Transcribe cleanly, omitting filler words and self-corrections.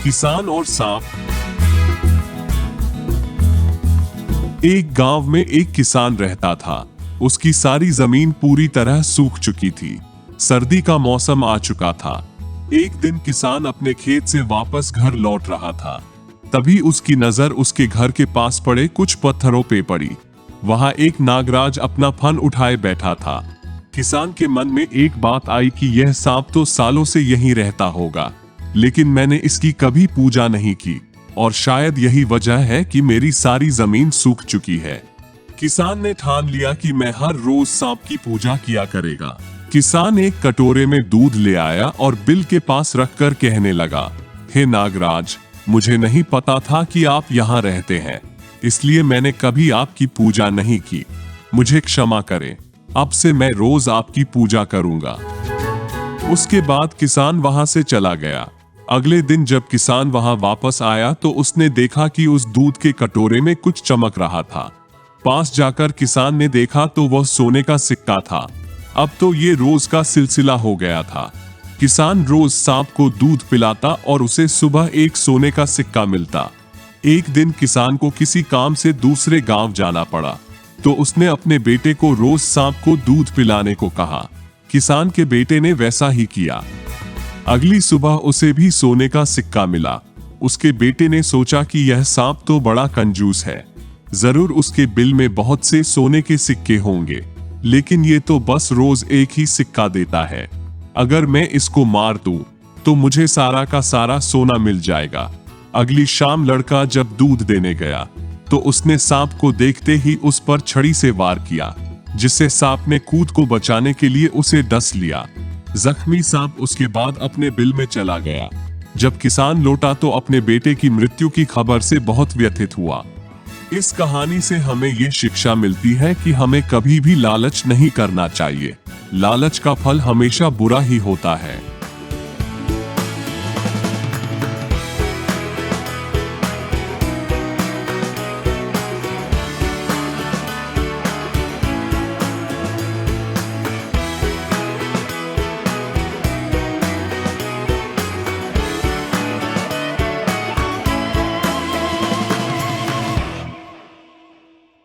किसान और सांप। एक गांव में एक किसान रहता था। उसकी सारी जमीन पूरी तरह सूख चुकी थी। सर्दी का मौसम आ चुका था। एक दिन किसान अपने खेत से वापस घर लौट रहा था। तभी उसकी नजर उसके घर के पास पड़े कुछ पत्थरों पे पड़ी। वहां एक नागराज अपना फन उठाए बैठा था। किसान के मन में एक बात आई कि यह सांप तो सालों से यहीं रहता होगा, लेकिन मैंने इसकी कभी पूजा नहीं की और शायद यही वजह है कि मेरी सारी जमीन सूख चुकी है। किसान ने ठान लिया कि मैं हर रोज सांप की पूजा किया करेगा। किसान एक कटोरे में दूध ले आया और बिल के पास रखकर कहने लगा, हे नागराज, मुझे नहीं पता था कि आप यहाँ रहते हैं, इसलिए मैंने कभी आपकी पूजा नहीं की। मुझे क्षमा करें, अब से मैं रोज आपकी पूजा करूंगा। उसके बाद किसान वहां से चला गया। अगले दिन जब किसान वहां वापस आया तो उसने देखा कि उस दूध के कटोरे में कुछ चमक रहा था। पास जाकर किसान ने देखा तो वह सोने का सिक्का था। अब तो ये रोज का सिलसिला हो गया था। किसान रोज सांप को दूध पिलाता और उसे सुबह एक सोने का सिक्का मिलता। एक दिन किसान को किसी काम से दूसरे गांव जाना पड़ा, तो उसने अपने बेटे को रोज सांप को दूध पिलाने को कहा। किसान के बेटे ने वैसा ही किया। अगली सुबह उसे भी सोने का सिक्का मिला। उसके बेटे ने सोचा कि यह सांप तो बड़ा कंजूस है, जरूर उसके बिल में बहुत से सोने के सिक्के होंगे, लेकिन ये तो बस रोज एक ही सिक्का देता है। अगर मैं इसको मार दूं, तो मुझे सारा का सारा सोना मिल जाएगा। अगली शाम लड़का जब दूध देने गया, तो उसने सांप को देखते ही उस पर छड़ी से वार किया, जिससे सांप ने कूद को बचाने के लिए उसे डस लिया। जख्मी सांप उसके बाद अपने बिल में चला गया। जब किसान लौटा तो अपने बेटे की मृत्यु की खबर से बहुत व्यथित हुआ। इस कहानी से हमें ये शिक्षा मिलती है कि हमें कभी भी लालच नहीं करना चाहिए। लालच का फल हमेशा बुरा ही होता है।